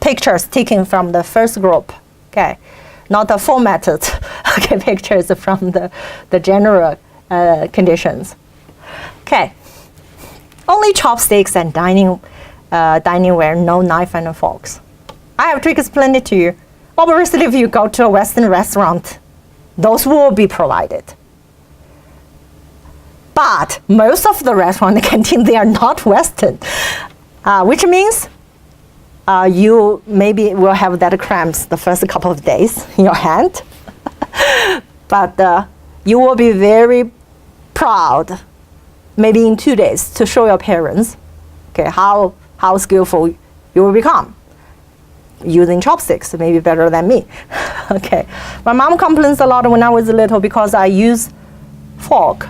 pictures taken from the first group, okay, not the formatted okay, pictures from the general conditions. Okay, only chopsticks and diningware, no knife and forks. I have to explain it to you. Obviously, if you go to a Western restaurant, those will be provided. But most of the restaurant canteen, they are not Western, which means you maybe will have that cramps the first couple of days in your hand. But you will be very proud, maybe in 2 days, to show your parents, okay, how skillful you will become. Using chopsticks, maybe better than me. Okay, my mom complains a lot when I was little because I use fork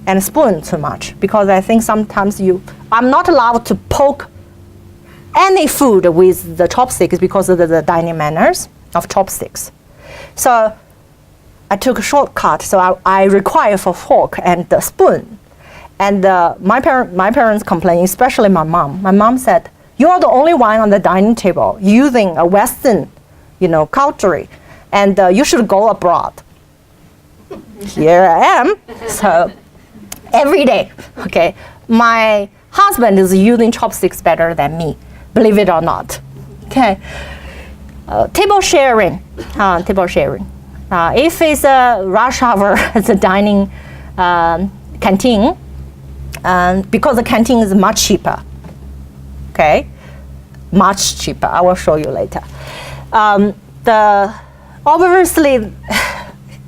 and spoon too much, because I think sometimes I'm not allowed to poke any food with the chopsticks because of the dining manners of chopsticks. So I took a shortcut, so I require for fork and the spoon. And my parents complain, especially my mom. My mom said, "You're the only one on the dining table using a Western, cutlery, and you should go abroad." Here I am. So every day, okay, my husband is using chopsticks better than me, believe it or not. Okay, table sharing. If it's a rush hour at the dining canteen, because the canteen is much cheaper. Okay, much cheaper. I will show you later. Obviously,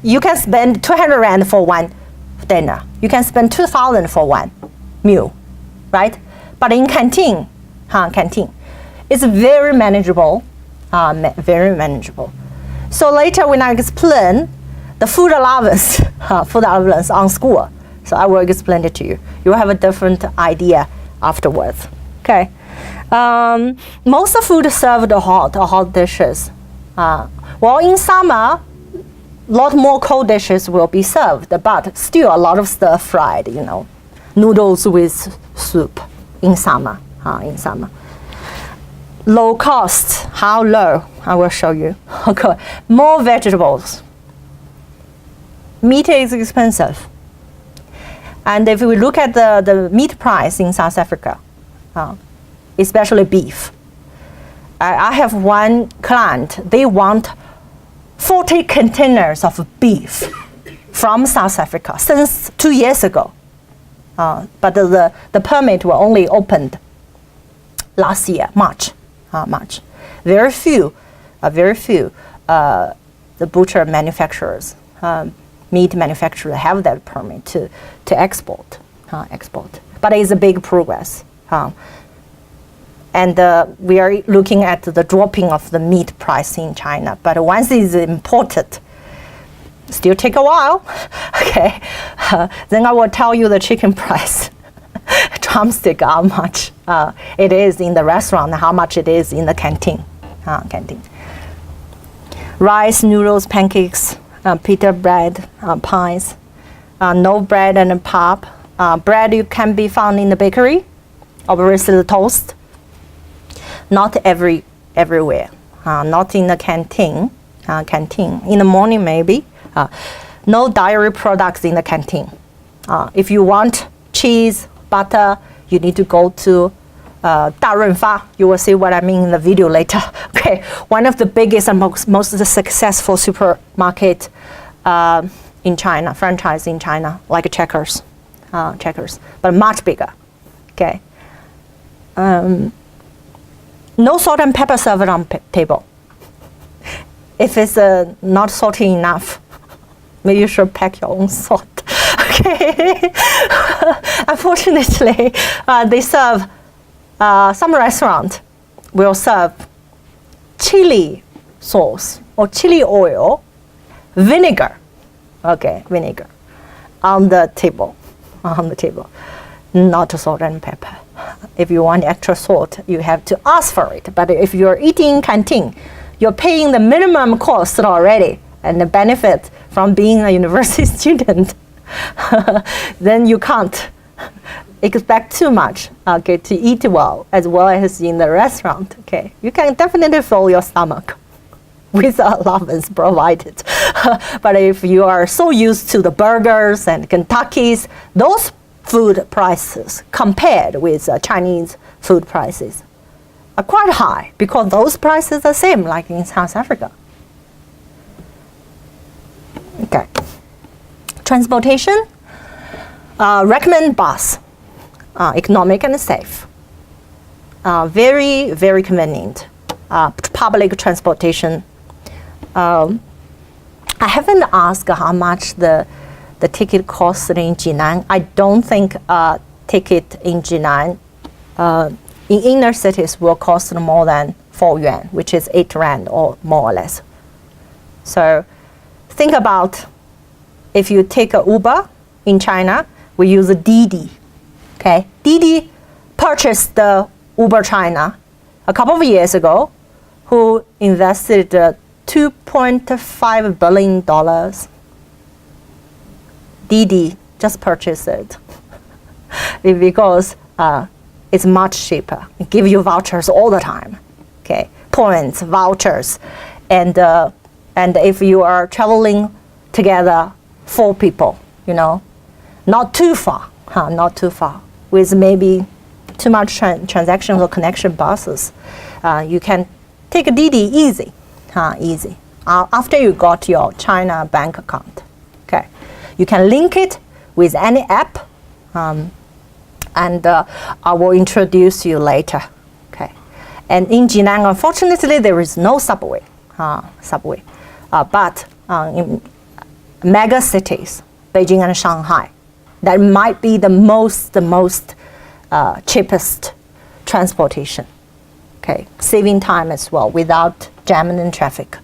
you can spend 200 rand for one dinner. You can spend 2,000 for one meal, right? But in canteen, it's very manageable, very manageable. So later when I explain the food allowance on school, so I will explain it to you. You will have a different idea afterwards. Okay. Most of food served hot dishes. Well, in summer, a lot more cold dishes will be served, but still a lot of stir fried, noodles with soup in summer. Low cost, how low? I will show you. Okay, more vegetables. Meat is expensive. And if we look at the meat price in South Africa, especially beef, I have one client, they want 40 containers of beef from South Africa since 2 years ago. But the permit were only opened last year, March. Very few, the butcher manufacturers, meat manufacturers have that permit to export. But it's a big progress. And we are looking at the dropping of the meat price in China. But once it's imported, still take a while. Okay, then I will tell you the chicken price. Drumstick, how much it is in the restaurant, how much it is in the canteen. Rice, noodles, pancakes, pita bread, pies. No bread and pop. Bread you can be found in the bakery, obviously the toast. Not everywhere. Not in the canteen. In the morning maybe. No dairy products in the canteen. If you want cheese, butter, you need to go to 大润发. You will see what I mean in the video later. Okay, one of the biggest and most successful supermarket in China, franchise in China, like Checkers, but much bigger. Okay. No salt and pepper served on table. If it's not salty enough, maybe you should pack your own salt. Okay. Unfortunately, they serve, some restaurant will serve chili sauce or chili oil, vinegar. Okay, vinegar on the table. Not salt and pepper. If you want extra salt, you have to ask for it. But if you're eating in canteen, you're paying the minimum cost already and the benefit from being a university student. Then you can't expect too much, okay, to eat well as in the restaurant. Okay, you can definitely fill your stomach with allowance provided. But if you are so used to the burgers and Kentucky's, those food prices compared with Chinese food prices are quite high because those prices are same like in South Africa. Okay. Transportation, recommend bus, economic and safe. Very, very convenient. Public transportation. I haven't asked how much the ticket costs in Jinan. I don't think a ticket in Jinan in inner cities will cost more than 4 yuan, which is 8 rand or more or less. So think about if you take an Uber in China, we use a Didi. Okay, Didi purchased the Uber China a couple of years ago, who invested $2.5 billion. Didi just purchased it because it's much cheaper. It gives you vouchers all the time. Okay, points, vouchers, and if you are traveling together, 4 people, not too far, not too far, with maybe too much transactions or connection buses, you can take a Didi easy, easy. After you got your China bank account, okay, you can link it with any app, and I will introduce you later, okay. And in Jinan, unfortunately, there is no subway, but in mega cities, Beijing and Shanghai, that might be the most cheapest transportation. Okay, saving time as well without jamming in traffic.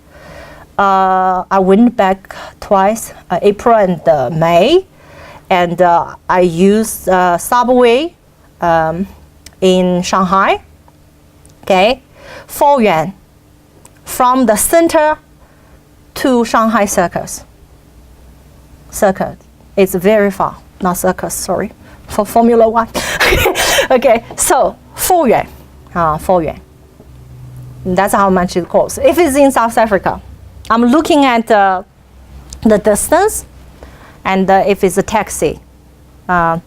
I went back twice, April and May, and I used subway in Shanghai. Okay, 4 yuan from the center to Shanghai Circus. Circuit, it's very far, not circus, sorry, for Formula 1. Okay, so 4 yuan, 4 yuan. That's how much it costs. If it's in South Africa, I'm looking at the distance, and if it's a taxi, 80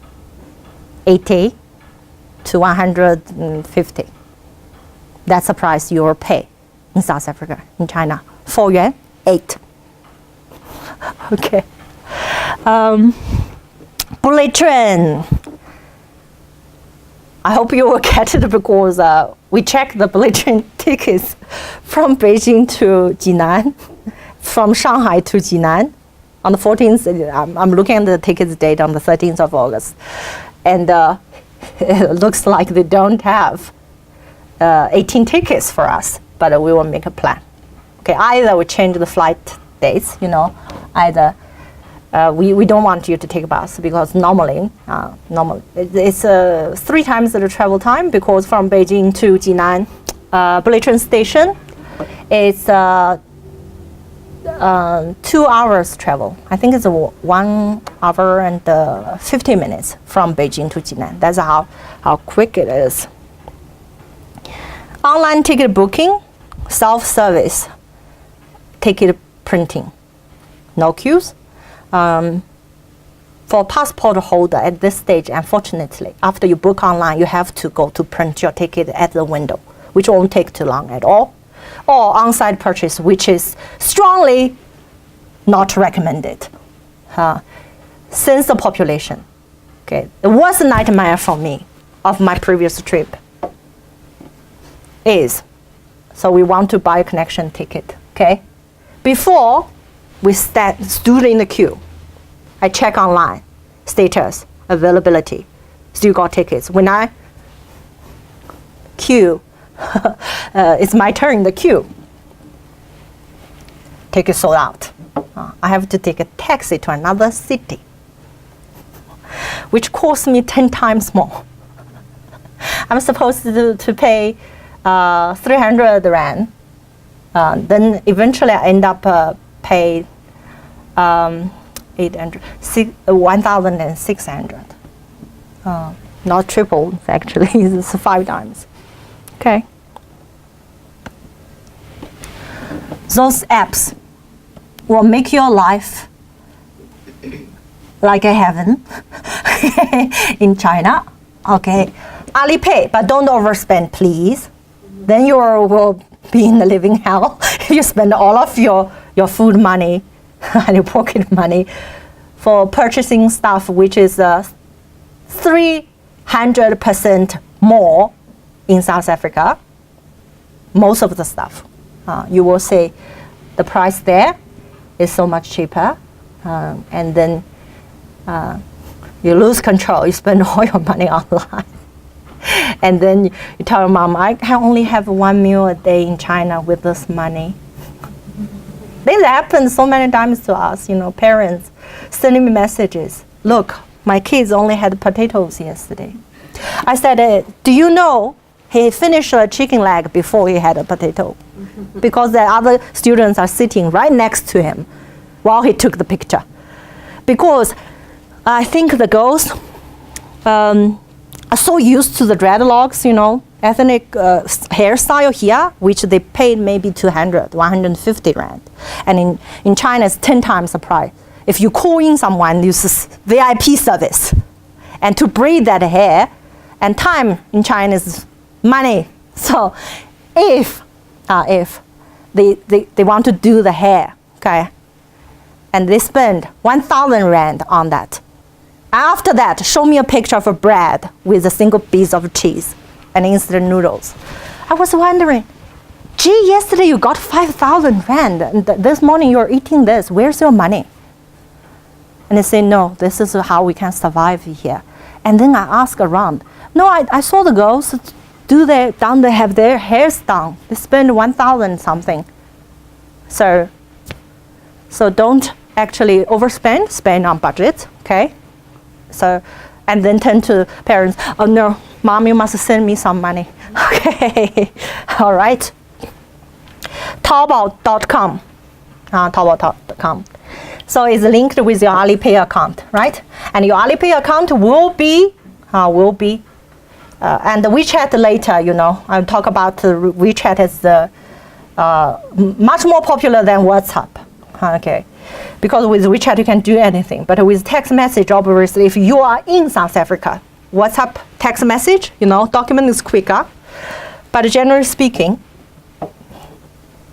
to 150. That's the price you will pay in South Africa, in China. 4 yuan, 8. Okay. Bullet train. I hope you will get it because we checked the bullet train tickets from Beijing to Jinan, from Shanghai to Jinan on the 14th. I'm looking at the tickets date on the 13th of August. And it looks like they don't have 18 tickets for us, but we will make a plan. Okay, either we change the flight dates, either we don't want you to take a bus because normally it's 3 times the travel time, because from Beijing to Jinan bullet train station, it's 2 hours travel. I think it's 1 hour and 50 minutes from Beijing to Jinan. That's how quick it is. Online ticket booking, self-service, ticket printing, no queues. For passport holder at this stage, unfortunately, after you book online, you have to go to print your ticket at the window, which won't take too long at all. Or on-site purchase, which is strongly not recommended. Since the population, okay, it was a nightmare for me of my previous trip. So we want to buy a connection ticket, okay? Before we stood in the queue, I check online, status, availability, still got tickets. When I queue, it's my turn in the queue. Ticket sold out. I have to take a taxi to another city, which cost me 10 times more. I'm supposed to pay 300 rand. Then eventually I end up pay 1,600. not triple, actually, it's 5 times. Okay. Those apps will make your life like a heaven in China. Okay. Alipay, but don't overspend, please. Then you will be in the living hell. You spend all of your food money and your pocket money for purchasing stuff which is 300% more in South Africa. Most of the stuff. You will say the price there is so much cheaper. And then you lose control. You spend all your money online. And then you tell your mom, I can only have 1 meal a day in China with this money. This happens so many times to us, parents sending me messages. Look, my kids only had potatoes yesterday. I said, do you know he finished a chicken leg before he had a potato? Because the other students are sitting right next to him while he took the picture. Because I think the girls are so used to the dreadlocks, ethnic hairstyle here, which they paid maybe 200, 150 rand. And in China, it's 10 times the price. If you call in someone, use VIP service. And to braid that hair, and time in China is money. So if they want to do the hair, okay, and they spend 1,000 rand on that. After that, show me a picture of a bread with a single piece of cheese and instant noodles. I was wondering, gee, yesterday you got 5,000 rand, and this morning you're eating this. Where's your money? And they say, no, this is how we can survive here. And then I ask around. No, I saw the girls they have their hairs done. They spend 1,000 something. So don't actually overspend, spend on budget, okay? So, and then turn to parents, oh no, mom, you must send me some money. Okay, all right. Taobao.com, Taobao.com. So it's linked with your Alipay account, right? And your Alipay account will be, and the WeChat later, I'll talk about WeChat as much more popular than WhatsApp, okay? Because with WeChat you can do anything, but with text message, obviously, if you are in South Africa, WhatsApp text message, document is quicker. But generally speaking,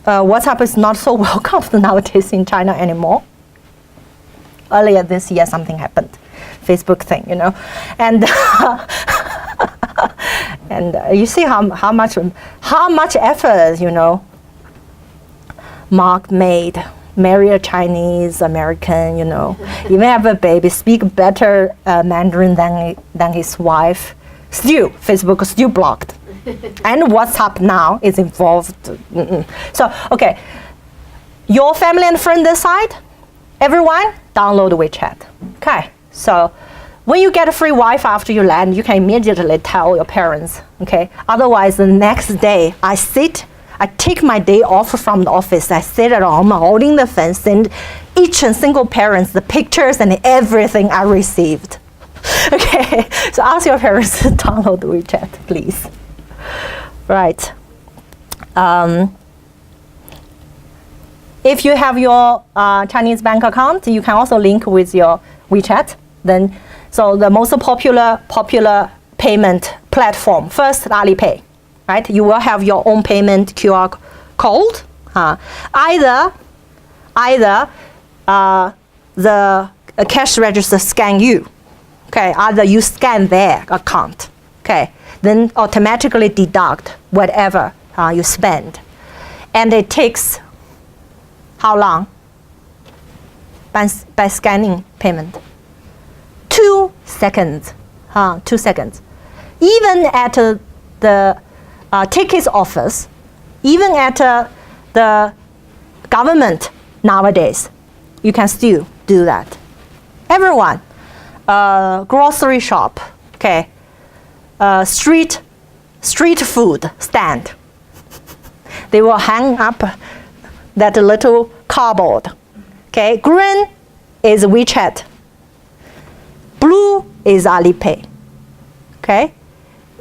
WhatsApp is not so welcomed nowadays in China anymore. Earlier this year, something happened, Facebook thing, and and you see how much effort, Mark made. Marry a Chinese American, even have a baby, speak better Mandarin than his wife. Still, Facebook is still blocked, and WhatsApp now is involved. So, okay, your family and friend this side, everyone download WeChat. Okay, so when you get a free Wi-Fi after you land, you can immediately tell your parents. Okay, otherwise the next day I take my day off from the office. I sit at home holding the phone, send each and single parents the pictures and everything I received. Okay, so ask your parents to download WeChat, please. Right. If you have your Chinese bank account, you can also link with your WeChat. So the most popular payment platform, first Alipay. Right, you will have your own payment QR code. Either the cash register scan you. Okay, either you scan their account. Okay, then automatically deduct whatever you spend, and it takes how long? By scanning payment, 2 seconds. 2 seconds. Even at the tickets office, even at the government nowadays, you can still do that. Everyone, grocery shop, okay, street food stand, they will hang up that little cardboard. Okay, green is WeChat, blue is Alipay. okay?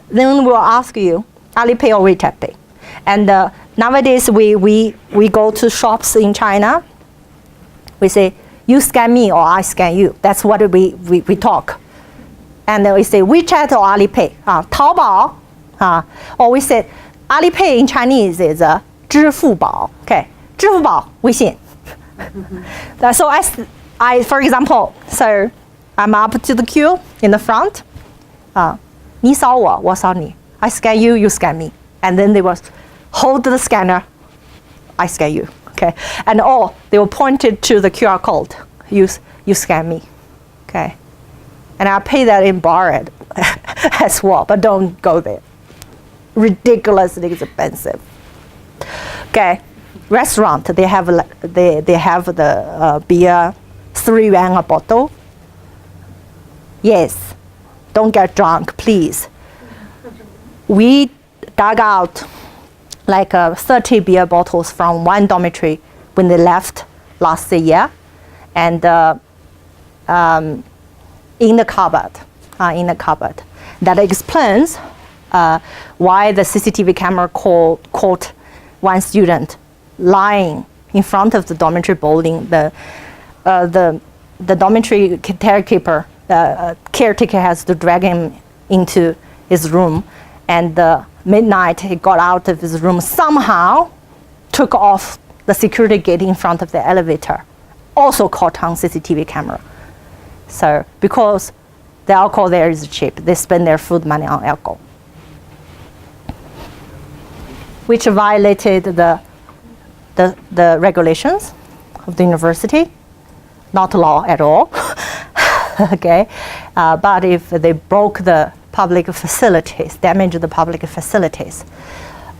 Then we'll ask you, Alipay or WeChat Pay. And nowadays, we go to shops in China. We say, you scan me or I scan you. That's what we talk. And then we say WeChat or Alipay. Taobao. Or we say Alipay in Chinese is 支付宝. Okay, 支付宝, 微信. So for example, so I'm up to the queue in the front. 你扫我，我扫你. I scan you, you scan me. And then they will hold the scanner. I scan you. Okay, and they will point it to the QR code. You scan me. Okay, and I'll pay that in bar as well, but don't go there. Ridiculously expensive. Okay, restaurant, they have the beer, 3 yuan a bottle. Yes, don't get drunk, please. We dug out like 30 beer bottles from one dormitory when they left last year, and in the cupboard. That explains why the CCTV camera caught one student lying in front of the dormitory building. The dormitory caretaker has to drag him into his room, and midnight he got out of his room, somehow took off the security gate in front of the elevator, also caught on CCTV camera. So because the alcohol there is cheap, they spend their food money on alcohol, which violated the regulations of the university, not law at all. Okay, but if they broke the public facilities, damaged the public facilities,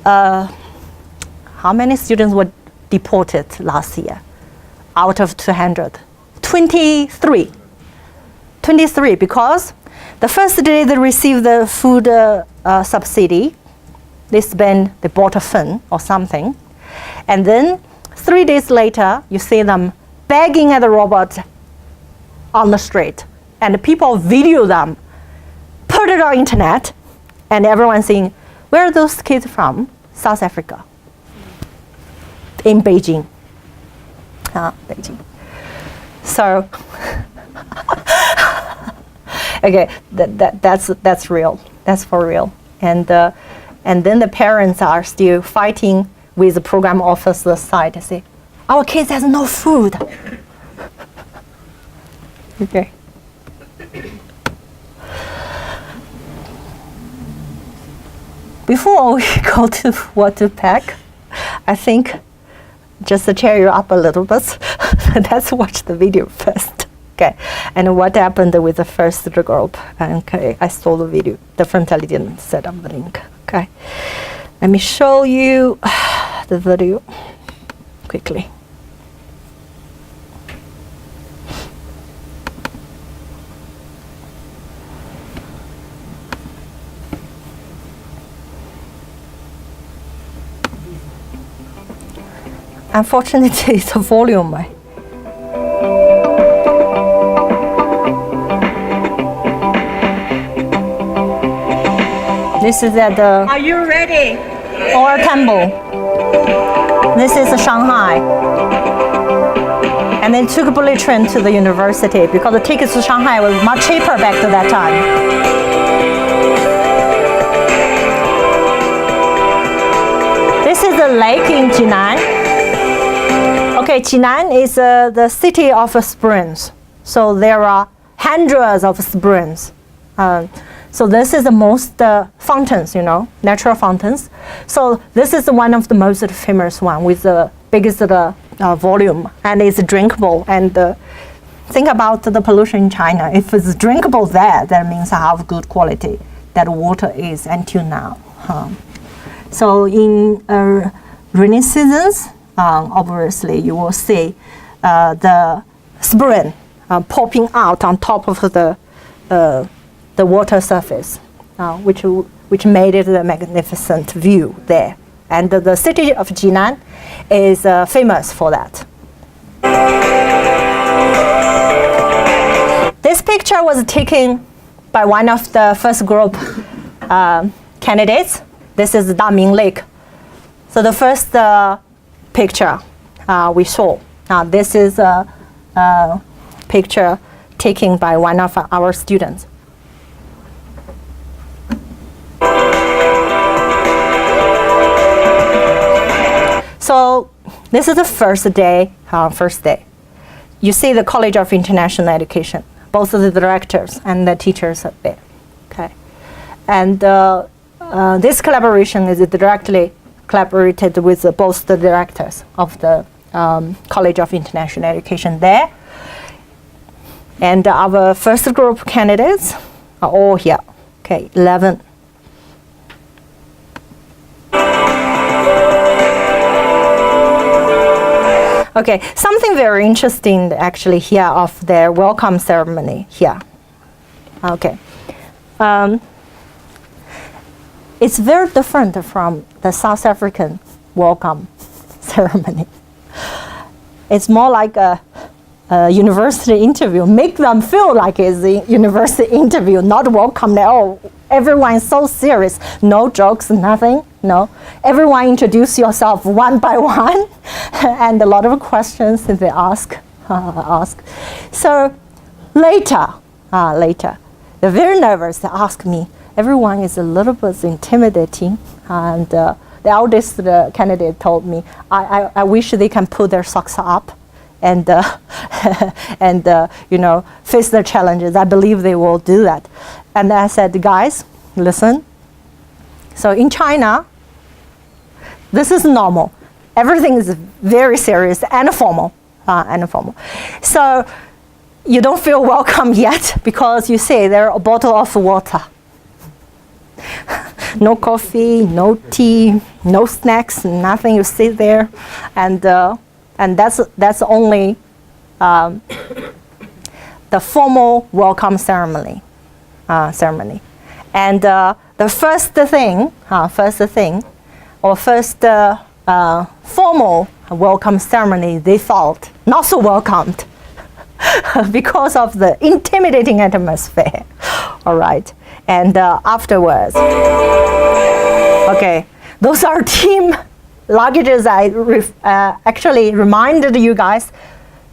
how many students were deported last year? Out of 200, 23. 23, because the first day they received the food subsidy, they bought a phone or something, and then 3 days later, you see them begging at the robot on the street, and people video them, put it on internet, and everyone's saying, where are those kids from? South Africa. In Beijing. Beijing. So, okay, that's real. That's for real. And then the parents are still fighting with the program officer side to say, our kids has no food. Okay. Before we go to what to pack, I think just to cheer you up a little bit, let's watch the video first. Okay, and what happened with the first group? Okay, I saw the video. Definitely didn't set up the link. Okay, let me show you the video quickly. Unfortunately, it's a volume. This is at the Are you ready? Or Temple. This is Shanghai. And then took bullet train to the university because the tickets to Shanghai was much cheaper back to that time. This is a lake in Jinan. Okay, Jinan is the city of springs. So there are hundreds of springs. So this is the most fountains, natural fountains. So this is one of the most famous one with the biggest volume, and it's drinkable. And think about the pollution in China. If it's drinkable there, that means how good quality that water is until now. So in rainy seasons, obviously you will see the spring popping out on top of the water surface, which made it a magnificent view there. And the city of Jinan is famous for that. This picture was taken by one of the first group candidates. This is Daming Lake. So the first picture we saw. This is a picture taken by one of our students. So this is the first day. You see the College of International Education, both the directors and the teachers are there. Okay, and this collaboration is directly collaborated with both the directors of the College of International Education there. And our first group candidates are all here. Okay, 11. Okay, something very interesting actually here of their welcome ceremony here. Okay. It's very different from the South African welcome ceremony. It's more like a university interview. Make them feel like it's a university interview, not welcome at all. Everyone is so serious. No jokes, nothing. No. Everyone introduce yourself one by one, and a lot of questions that they ask. So later, they're very nervous. They ask me. Everyone is a little bit intimidating, and the eldest candidate told me, I wish they can put their socks up and face the challenges. I believe they will do that. And I said, guys, listen. So in China, this is normal. Everything is very serious and formal. So you don't feel welcome yet because you see there a bottle of water. No coffee, no tea, no snacks, nothing. You sit there, and that's only the formal welcome ceremony. And the first formal welcome ceremony, they felt not so welcomed because of the intimidating atmosphere. All right. And afterwards, okay, those are team luggages. I actually reminded you guys,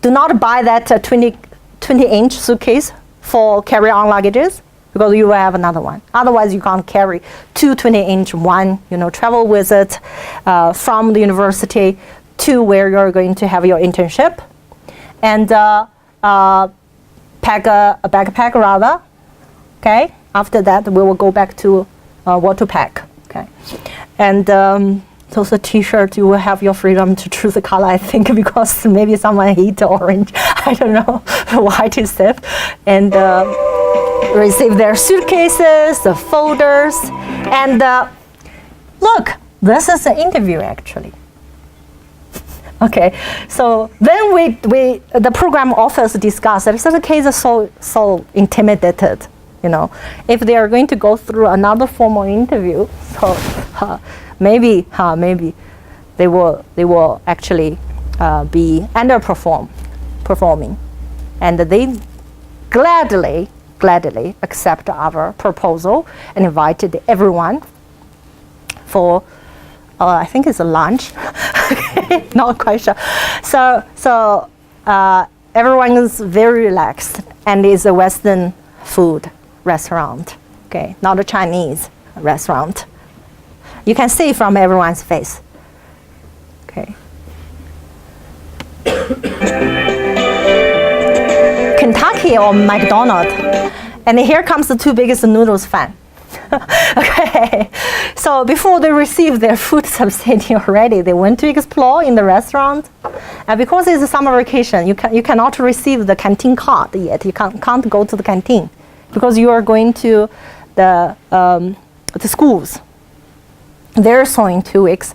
do not buy that 20-inch suitcase for carry-on luggages because you will have another one. Otherwise, you can't carry two 20-inch, one, travel with it from the university to where you're going to have your internship, and pack a backpack rather. Okay. After that, we will go back to what to pack. Okay, and those t-shirts, you will have your freedom to choose the color. I think because maybe someone hate orange. I don't know. White is safe. And receive their suitcases, the folders, and look, this is an interview actually. Okay, so then the program office discussed that. So the kids are so intimidated. If they are going to go through another formal interview, so maybe they will actually be performing, and they gladly accept our proposal and invited everyone for I think it's a lunch. Not quite sure. So everyone is very relaxed, and it's a Western food restaurant, okay, not a Chinese restaurant. You can see from everyone's face. Okay. Kentucky or McDonald's, and here comes the two biggest noodles fan. Okay, so before they receive their food subsidy already, they went to explore in the restaurant, and because it's a summer vacation, you cannot receive the canteen card yet. You can't go to the canteen because you are going to the schools. They're so in 2 weeks,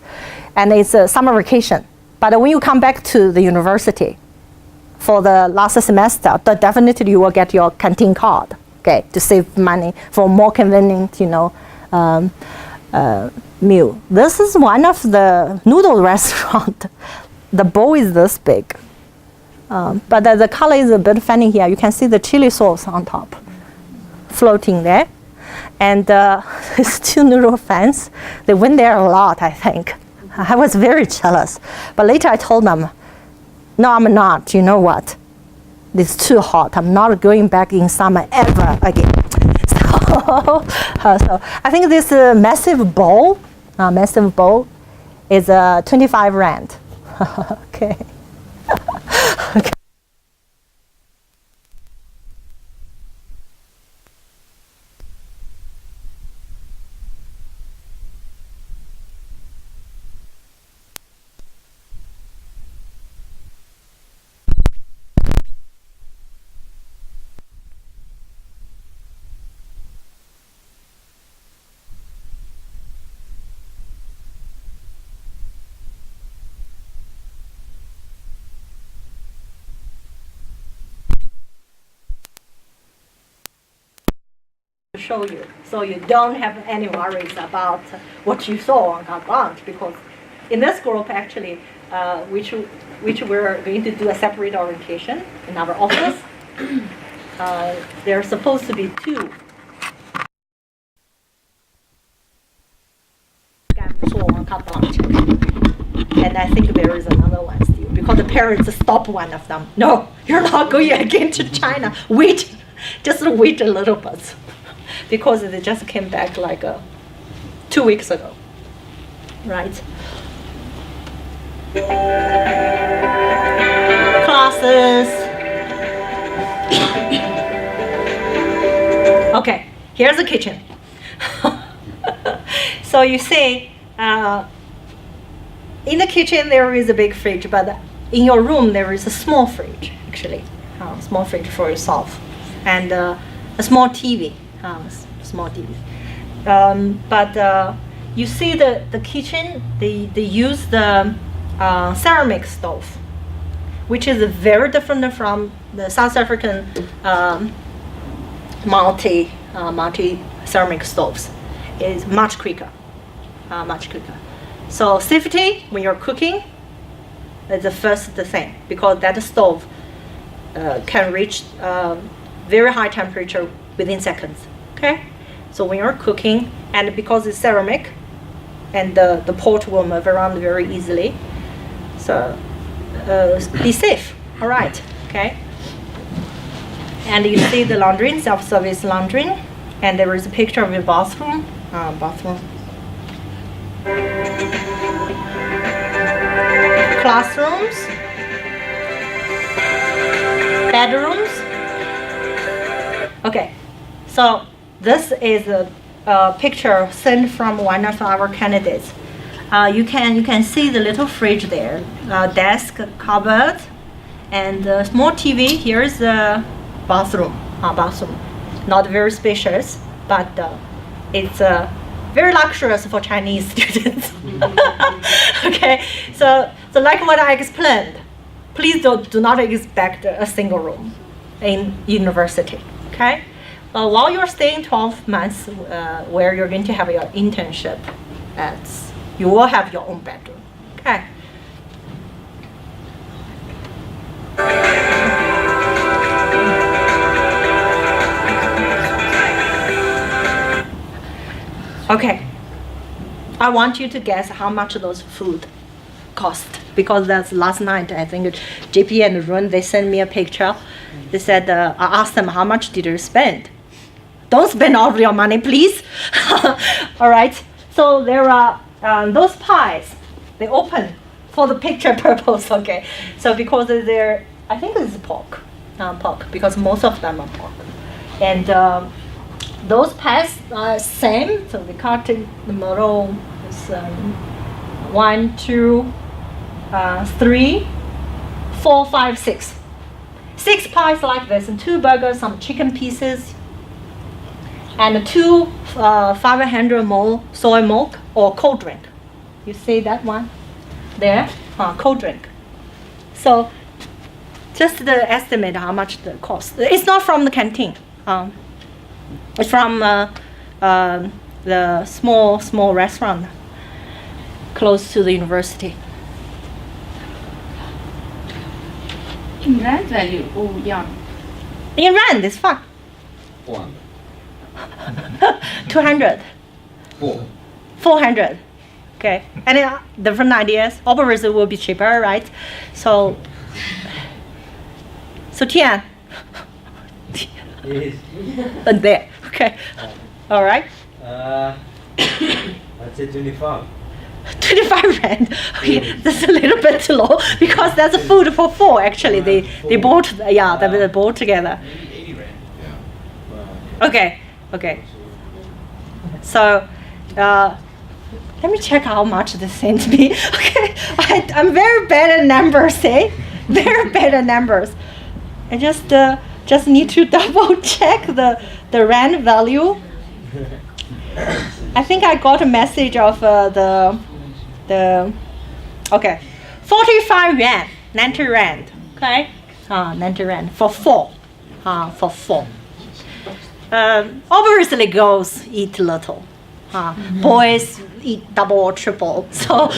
and it's a summer vacation. But when you come back to the university for the last semester, definitely you will get your canteen card. Okay, to save money for more convenient, meal. This is one of the noodle restaurant. The bowl is this big, but the color is a bit funny here. You can see the chili sauce on top floating there. And these two noodle fans, they went there a lot, I think. I was very jealous. But later I told them, no, I'm not. You know what? It's too hot. I'm not going back in summer ever again. So I think this massive bowl is 25 rand. Okay. Okay. Show you, so you don't have any worries about what you saw on carte blanche, because in this group actually, which we're going to do a separate orientation in our office, there are supposed to be two. On carte blanche. And I think there is another one still, because the parents stopped one of them. No, you're not going again to China. Wait, just wait a little bit. Because they just came back like 2 weeks ago, right? Classes. Okay, here's the kitchen. So you see, in the kitchen there is a big fridge, but in your room there is a small fridge, actually. Small fridge for yourself. And a small TV. Small TV. But you see the kitchen, they use the ceramic stove, which is very different from the South African multi ceramic stoves. It's much quicker, much quicker. So safety when you're cooking is the first thing, because that stove can reach very high temperature within seconds. Okay, so when you're cooking, and because it's ceramic, and the pot will move around very easily, so be safe. All right, okay. And you see the laundry, self-service laundry, and there is a picture of your bathroom. Classrooms, bedrooms. Okay, so this is a picture sent from one of our candidates. You can see the little fridge there, desk, cupboard, and a small TV. Here's the bathroom. Not very spacious, but it's very luxurious for Chinese students. Okay, so like what I explained, please do not expect a single room in university. Okay. While you're staying 12 months, where you're going to have your internship, you will have your own bedroom. Okay. Okay. I want you to guess how much those food cost, because that's last night. I think JP and Run, they sent me a picture. They said, I asked them, how much did you spend? Don't spend all of your money, please. All right. So there are those pies. They open for the picture purpose. Okay. So because they're, I think it's pork, because most of them are pork. And those pies are same. So we cut in the middle. It's 1, 2, 3, 4, 5, 6. 6 pies like this, and 2 burgers, some chicken pieces, and 2 500 ml soy milk or cold drink. You see that one there? Cold drink. So just the estimate how much the cost. It's not from the canteen. It's from the small restaurant close to the university. In rand value or yuan? In rand, it's fine. 200. 400. Okay. Any different ideas? Obviously, it will be cheaper, right? So 10. Yes. And there. Okay. All right. I'd say 25. 25 rand. Okay, that's a little bit too low because that's a food for 4. Actually, they bought they bought together. Maybe 80 rand. Yeah. Okay. Okay. So, let me check how much they sent me. Okay, I'm very bad at numbers, eh? Very bad at numbers. I just need to double check the rand value. I think I got a message of okay, 45 yuan, 90 rand. Okay, 90 rand for 4. For 4. Obviously, girls eat little. Boys eat double or triple. So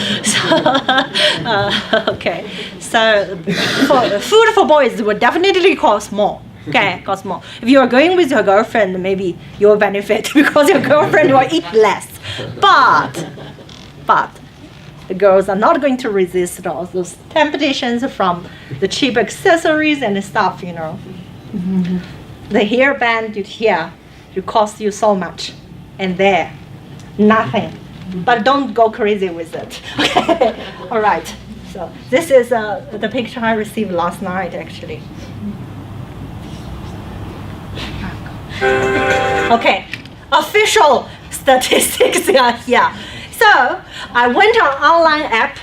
okay. So food for boys would definitely cost more. Okay, cost more. If you are going with your girlfriend, maybe you'll benefit because your girlfriend will eat less. But the girls are not going to resist all those temptations from the cheap accessories and stuff, you know. The hairband it costs you so much, and there, nothing. But don't go crazy with it. Okay, all right. So this is the picture I received last night, actually. Okay, official statistics are here. So I went on online app.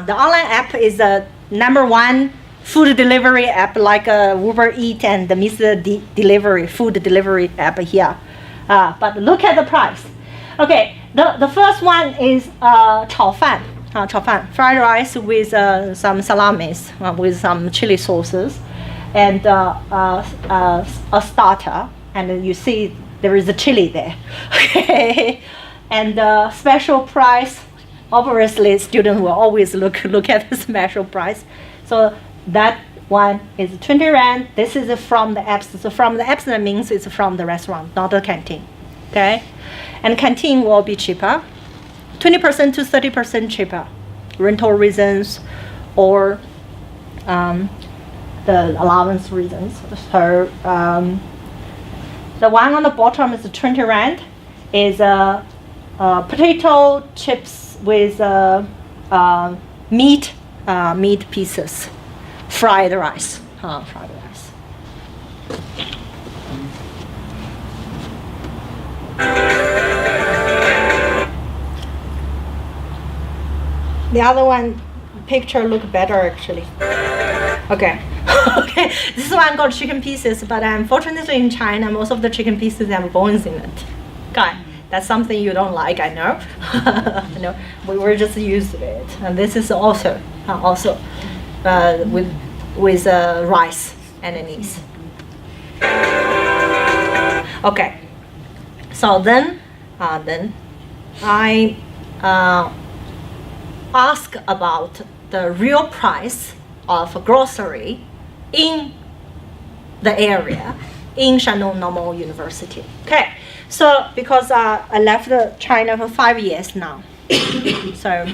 The online app is the #1 food delivery app, like Uber Eats and the Mr. Delivery food delivery app here. But look at the price. Okay, the first one is 炒饭, fried rice with some salamis, with some chili sauces, and a starter. And you see there is a chili there. Okay, and special price. Obviously, students will always look at the special price. So that one is 20 rand. This is from the apps. So from the apps, that means it's from the restaurant, not the canteen. Okay, and canteen will be cheaper, 20% to 30% cheaper, rental reasons or the allowance reasons. So the one on the bottom is 20 rand, is potato chips with meat pieces, fried rice. The other one picture look better actually. Okay. Okay, this one got chicken pieces, but unfortunately in China, most of the chicken pieces have bones in it. Okay, that's something you don't like, I know. I know. We were just used to it, and this is also with rice underneath. Okay, so then I ask about the real price of grocery in the area in Shandong Normal University. Okay, so because I left China for 5 years now, so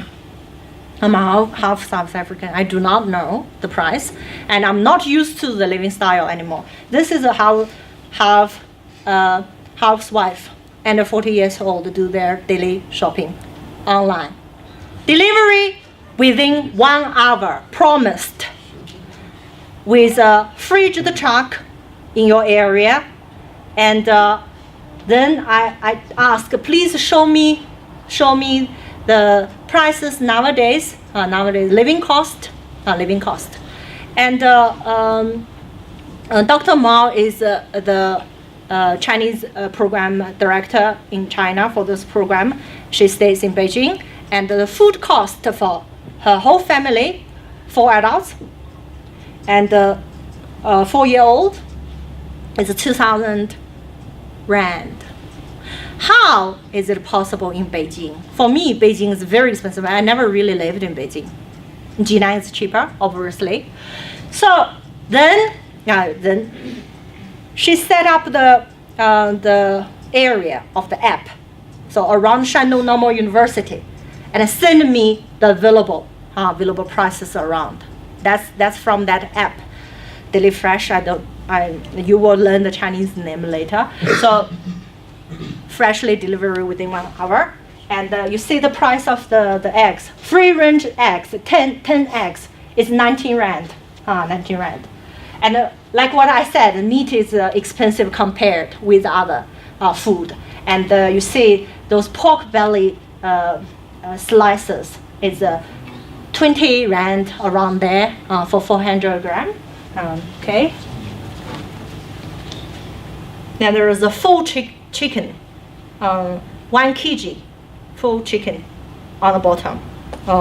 I'm half South African. I do not know the price, and I'm not used to the living style anymore. This is how housewife and a 40 years old do their daily shopping online. Delivery within 1 hour, promised, with a fridge truck in your area. And then I ask, please show me the prices nowadays, living cost. And Dr. Mao is the Chinese program director in China for this program. She stays in Beijing, and the food cost for her whole family, 4 adults, and 4-year-old, is 2,000 rand. How is it possible in Beijing? For me, Beijing is very expensive. I never really lived in Beijing. Jinan is cheaper, obviously. So then she set up the area of the app, so around Shandong Normal University, and send me the available prices around. That's from that app, Daily Fresh. You will learn the Chinese name later. So freshly delivery within 1 hour. And you see the price of the eggs. Free range eggs, 10 eggs is 19 rand. 19 rand. And like what I said, the meat is expensive compared with other food. And you see those pork belly slices is 20 rand around there for 400 gram. Okay. Now there is a full chicken, 1 kg, full chicken on the bottom,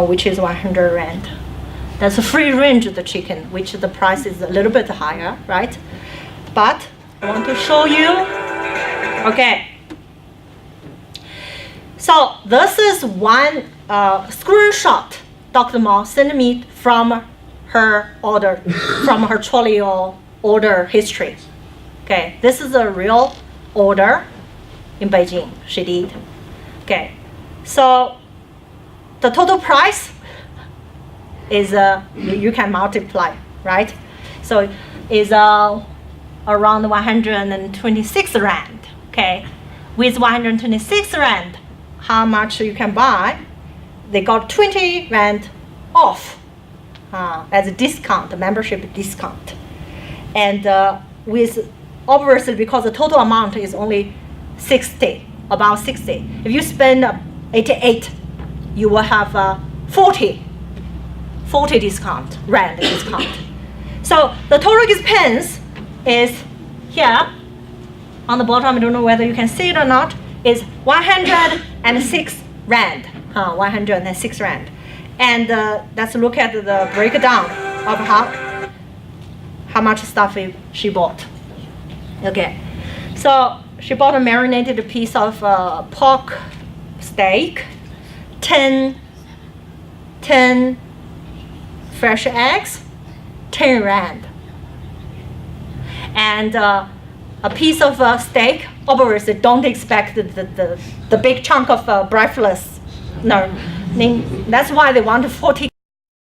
which is 100 rand. That's a free range of the chicken, which the price is a little bit higher, right? But I want to show you. Okay. So this is one screenshot Dr. Ma sent me from her order, from her trolley order history. Okay, this is a real order in Beijing she did. Okay, so the total price is you can multiply, right? So is around 126 rand. Okay, with 126 rand, how much you can buy? They got 20 rand off as a discount, a membership discount, and with obviously because the total amount is only 60, about 60. If you spend 88, you will have 40 discount, rand discount. So the total expense is here on the bottom. I don't know whether you can see it or not. Is 106 rand. 106 rand. And let's look at the breakdown of how much stuff she bought. Okay, so she bought a marinated piece of pork steak, 10 fresh eggs, 10 rand, and a piece of steak. Obviously, don't expect the big chunk of breakfast. No, that's why they want 40